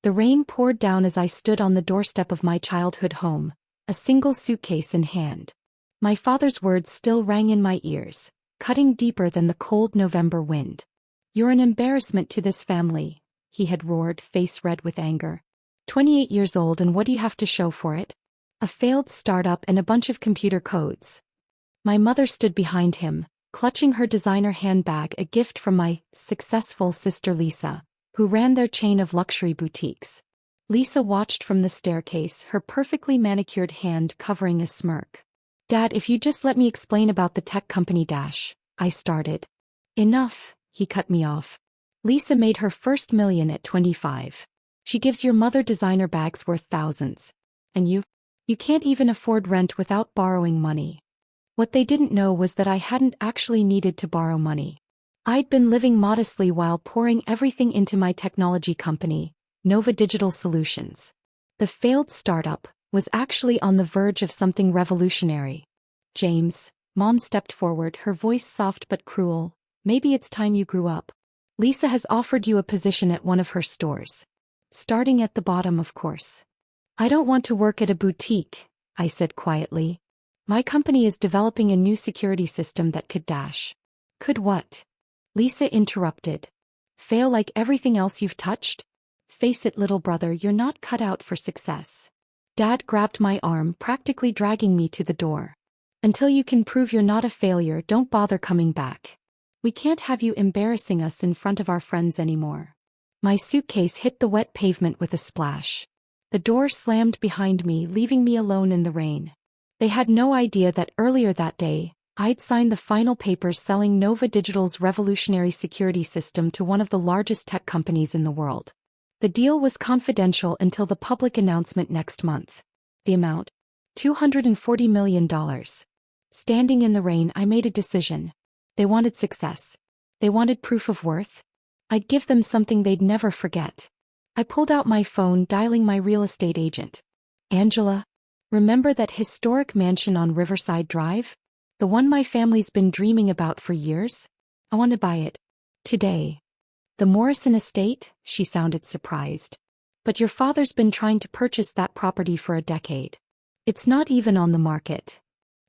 The rain poured down as I stood on the doorstep of my childhood home, a single suitcase in hand. My father's words still rang in my ears, cutting deeper than the cold November wind. "You're an embarrassment to this family," he had roared, face red with anger. 28 years old, and what do you have to show for it? A failed startup and a bunch of computer codes. My mother stood behind him, clutching her designer handbag, a gift from my successful sister Lisa, who ran their chain of luxury boutiques. Lisa watched from the staircase, her perfectly manicured hand covering a smirk. "Dad, if you just let me explain about the tech company I started." "Enough," he cut me off. "Lisa made her first million at 25. She gives your mother designer bags worth thousands. And you can't even afford rent without borrowing money." What they didn't know was that I hadn't actually needed to borrow money. I'd been living modestly while pouring everything into my technology company, Nova Digital Solutions. The failed startup was actually on the verge of something revolutionary. "James," Mom stepped forward, her voice soft but cruel, "maybe it's time you grew up. Lisa has offered you a position at one of her stores. Starting at the bottom, of course." "I don't want to work at a boutique," I said quietly. "My company is developing a new security system that could Could what?" Lisa interrupted. "Fail like everything else you've touched? Face it, little brother, you're not cut out for success." Dad grabbed my arm, practically dragging me to the door. "Until you can prove you're not a failure, don't bother coming back. We can't have you embarrassing us in front of our friends anymore." My suitcase hit the wet pavement with a splash. The door slammed behind me, leaving me alone in the rain. They had no idea that earlier that day, I'd signed the final papers selling Nova Digital's revolutionary security system to one of the largest tech companies in the world. The deal was confidential until the public announcement next month. The amount? $240 million. Standing in the rain, I made a decision. They wanted success. They wanted proof of worth. I'd give them something they'd never forget. I pulled out my phone, dialing my real estate agent. "Angela, remember that historic mansion on Riverside Drive? The one my family's been dreaming about for years? I want to buy it. Today." "The Morrison estate?" She sounded surprised. "But your father's been trying to purchase that property for a decade. It's not even on the market.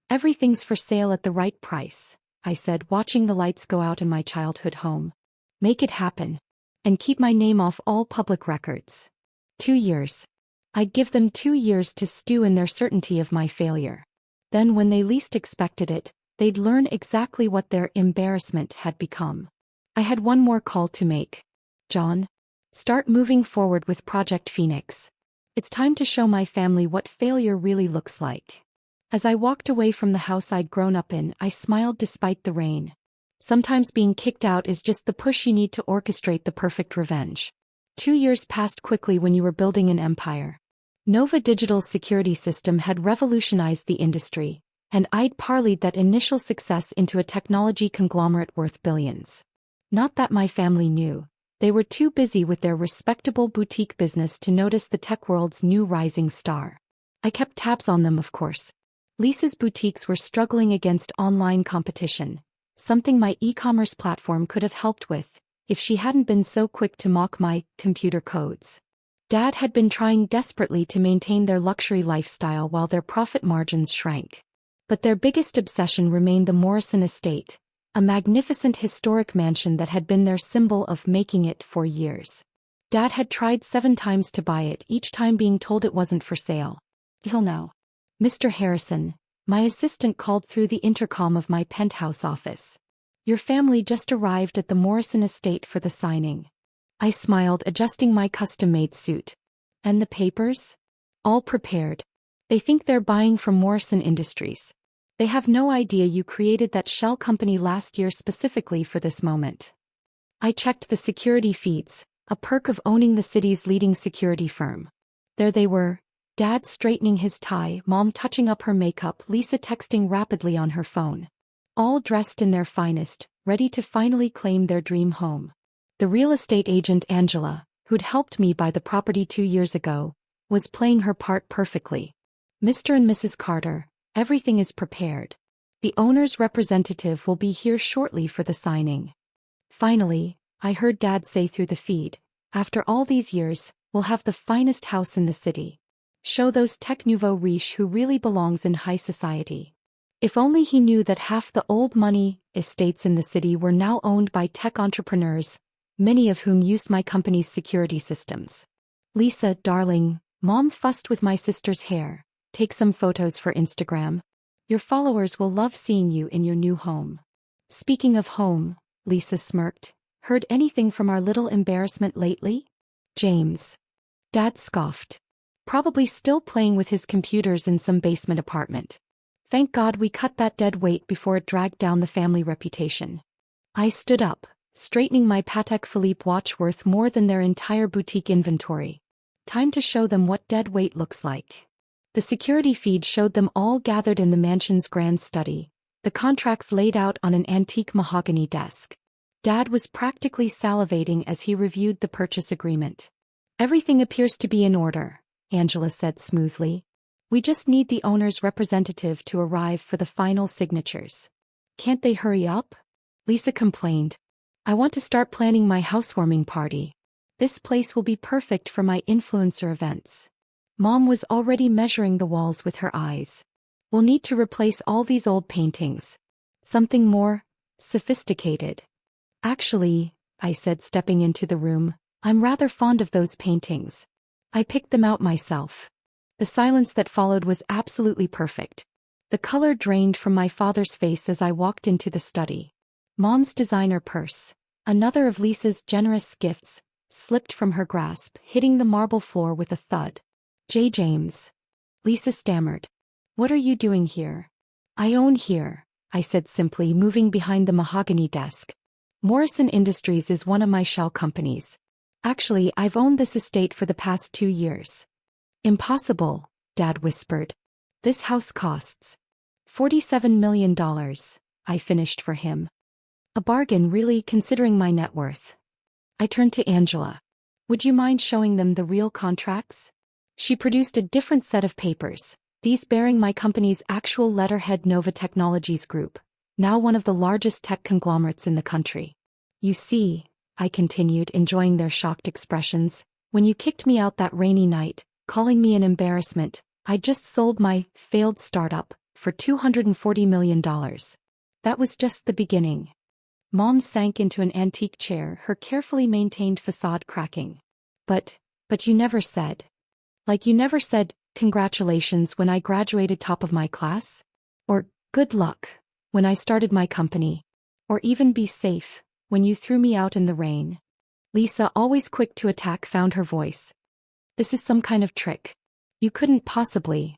Everything's for sale at the right price," I said, watching the lights go out in my childhood home. "Make it happen. And keep my name off all public records." 2 years. I'd give them 2 years to stew in their certainty of my failure. Then, when they least expected it, they'd learn exactly what their embarrassment had become. I had one more call to make. "John, start moving forward with Project Phoenix. It's time to show my family what failure really looks like." As I walked away from the house I'd grown up in, I smiled despite the rain. Sometimes being kicked out is just the push you need to orchestrate the perfect revenge. 2 years passed quickly when you were building an empire. Nova Digital's security system had revolutionized the industry, and I'd parlayed that initial success into a technology conglomerate worth billions. Not that my family knew. They were too busy with their respectable boutique business to notice the tech world's new rising star. I kept tabs on them, of course. Lisa's boutiques were struggling against online competition, something my e-commerce platform could have helped with, if she hadn't been so quick to mock my computer codes. Dad had been trying desperately to maintain their luxury lifestyle while their profit margins shrank. But their biggest obsession remained the Morrison estate, a magnificent historic mansion that had been their symbol of making it for years. Dad had tried 7 times to buy it, each time being told it wasn't for sale. "Till now." "Mr. Harrison," my assistant called through the intercom of my penthouse office. "Your family just arrived at the Morrison estate for the signing." I smiled, adjusting my custom-made suit. "And the papers?" "All prepared. They think they're buying from Morrison Industries. They have no idea you created that shell company last year specifically for this moment." I checked the security feeds, a perk of owning the city's leading security firm. There they were. Dad straightening his tie, Mom touching up her makeup, Lisa texting rapidly on her phone. All dressed in their finest, ready to finally claim their dream home. The real estate agent Angela, who'd helped me buy the property 2 years ago, was playing her part perfectly. "Mr. and Mrs. Carter, everything is prepared. The owner's representative will be here shortly for the signing." Finally, I heard Dad say through the feed, "After all these years, We'll have the finest house in the city. Show those tech nouveau riche who really belongs in high society. If only he knew that half the old money estates in the city were now owned by tech entrepreneurs, many of whom used my company's security systems. Lisa, darling, Mom fussed with my sister's hair. Take some photos for Instagram. Your followers will love seeing you in your new home. Speaking of home, Lisa smirked. Heard anything from our little embarrassment lately? James. Dad scoffed. Probably still playing with his computers in some basement apartment. Thank God we cut that dead weight before it dragged down the family reputation. I stood up, straightening my Patek Philippe watch worth more than their entire boutique inventory. Time to show them what dead weight looks like. The security feed showed them all gathered in the mansion's grand study, the contracts laid out on an antique mahogany desk. Dad was practically salivating as he reviewed the purchase agreement. Everything appears to be in order, Angela said smoothly. We just need the owner's representative to arrive for the final signatures. Can't they hurry up? Lisa complained. I want to start planning my housewarming party. This place will be perfect for my influencer events. Mom was already measuring the walls with her eyes. We'll need to replace all these old paintings. Something more sophisticated. Actually, I said, stepping into the room, I'm rather fond of those paintings. I picked them out myself. The silence that followed was absolutely perfect. The color drained from my father's face as I walked into the study. Mom's designer purse, another of Lisa's generous gifts, slipped from her grasp, hitting the marble floor with a thud. James. Lisa stammered. What are you doing here? I own here, I said simply, moving behind the mahogany desk. Morrison Industries is one of my shell companies. Actually, I've owned this estate for the past 2 years. Impossible, Dad whispered. This house costs $47 million, I finished for him. A bargain, really, considering my net worth. I turned to Angela. Would you mind showing them the real contracts? She produced a different set of papers, these bearing my company's actual letterhead, Nova Technologies Group, now one of the largest tech conglomerates in the country. You see, I continued, enjoying their shocked expressions, when you kicked me out that rainy night, calling me an embarrassment, I just sold my failed startup for $240 million. That was just the beginning. Mom sank into an antique chair, her carefully maintained facade cracking. But you never said. Like you never said, congratulations when I graduated top of my class? Or, good luck, when I started my company? Or even be safe, when you threw me out in the rain? Lisa, always quick to attack, found her voice. This is some kind of trick. You couldn't possibly.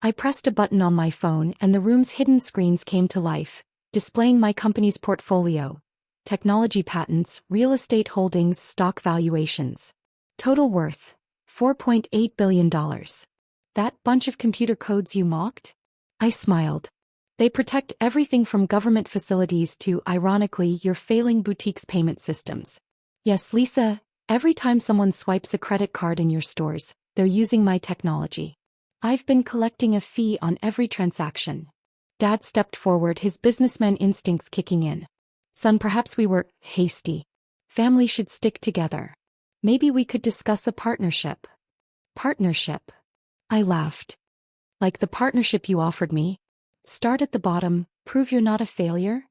I pressed a button on my phone and the room's hidden screens came to life, displaying my company's portfolio, technology patents, real estate holdings, stock valuations. Total worth, $4.8 billion. That bunch of computer codes you mocked? I smiled. They protect everything from government facilities to, ironically, your failing boutique's payment systems. Yes, Lisa, every time someone swipes a credit card in your stores, they're using my technology. I've been collecting a fee on every transaction. Dad stepped forward, his businessman instincts kicking in. Son, perhaps we were hasty. Family should stick together. Maybe we could discuss a partnership. Partnership? I laughed. Like the partnership you offered me? Start at the bottom, prove you're not a failure?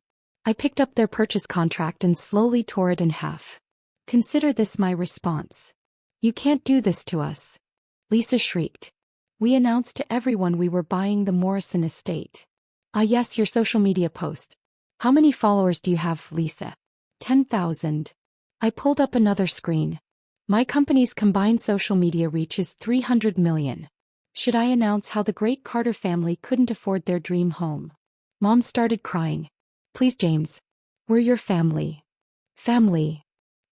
I picked up their purchase contract and slowly tore it in half. Consider this my response. You can't do this to us. Lisa shrieked. We announced to everyone we were buying the Morrison estate. Ah yes, your social media post. How many followers do you have, Lisa? 10,000. I pulled up another screen. My company's combined social media reach is 300 million. Should I announce how the great Carter family couldn't afford their dream home? Mom started crying. Please, James. We're your family. Family.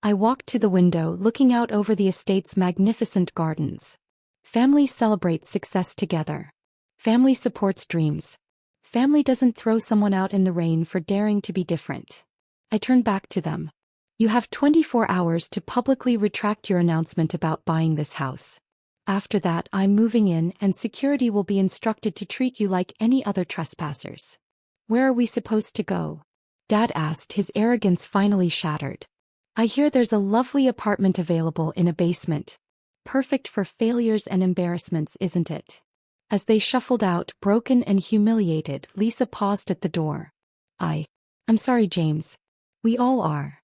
I walked to the window, looking out over the estate's magnificent gardens. Family celebrates success together. Family supports dreams. Family doesn't throw someone out in the rain for daring to be different. I turned back to them. You have 24 hours to publicly retract your announcement about buying this house. After that, I'm moving in and security will be instructed to treat you like any other trespassers. Where are we supposed to go? Dad asked, his arrogance finally shattered. I hear there's a lovely apartment available in a basement. Perfect for failures and embarrassments, isn't it? As they shuffled out, broken and humiliated, Lisa paused at the door. I'm sorry, James. We all are.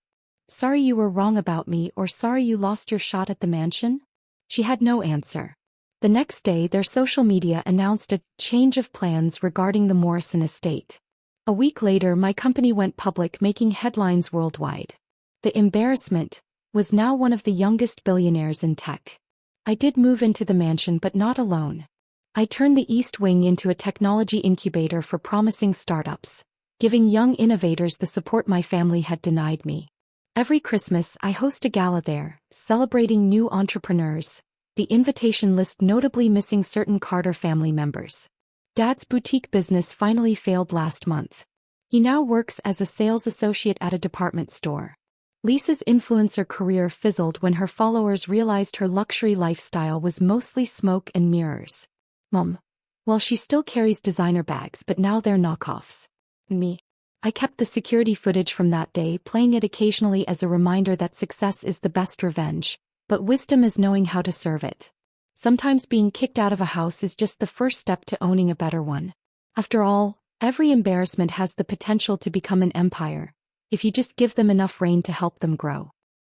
Sorry you were wrong about me, or sorry you lost your shot at the mansion? She had no answer. The next day, their social media announced a change of plans regarding the Morrison estate. A week later, my company went public, making headlines worldwide. The embarrassment was now one of the youngest billionaires in tech. I did move into the mansion, but not alone. I turned the East Wing into a technology incubator for promising startups, giving young innovators the support my family had denied me. Every Christmas, I host a gala there, celebrating new entrepreneurs, the invitation list notably missing certain Carter family members. Dad's boutique business finally failed last month. He now works as a sales associate at a department store. Lisa's influencer career fizzled when her followers realized her luxury lifestyle was mostly smoke and mirrors. Mom. Well, she still carries designer bags, but now they're knockoffs. Me. I kept the security footage from that day, playing it occasionally as a reminder that success is the best revenge, but wisdom is knowing how to serve it. Sometimes being kicked out of a house is just the first step to owning a better one. After all, every embarrassment has the potential to become an empire, if you just give them enough rain to help them grow.